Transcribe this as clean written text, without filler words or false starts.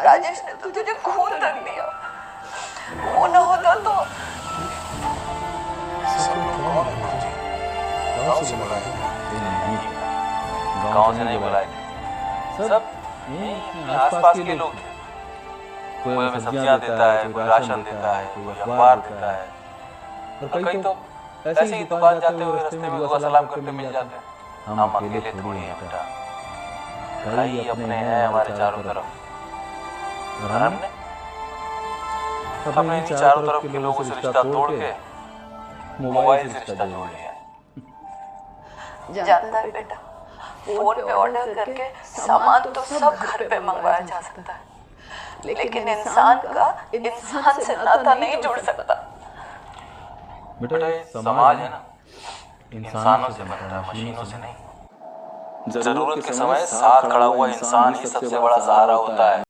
राजेश ने तो तुझे खून तक दिया, वो न होता तो। सब लोग कौन है गुरुजी? गांव से बुलाए हैं? गांव से नहीं बुलाए थे, सब यही आसपास के लोग थे। कोई हमें सब्जियां देता है, कोई राशन देता है, कोई अखबार देता है, और कई तो ऐसे ही दुकान जाते हुए रास्ते में दुआ सलाम करते मिल जाते हैं। हम अकेले थोड़ी हैं बेटा, कई अपने हैं हमारे चारों तरफ, और हमने अपने इन चारों तरफ के लोगों से रिश्ता तोड़ के मोबाइल से रिश्ता जोड़ लिया। जानता है बेटा, फोन पे ऑर्डर करके सामान तो सब घर पे मंगवाया जा सकता है, लेकिन इंसान का इंसान से नाता नहीं जुड़ सकता। बेटा ये समाज है ना, इंसानों से बनता है, मशीनों से नहीं। जरूरत के समय साथ खड़ा हुआ इंसान ही सबसे बड़ा सहारा होता है।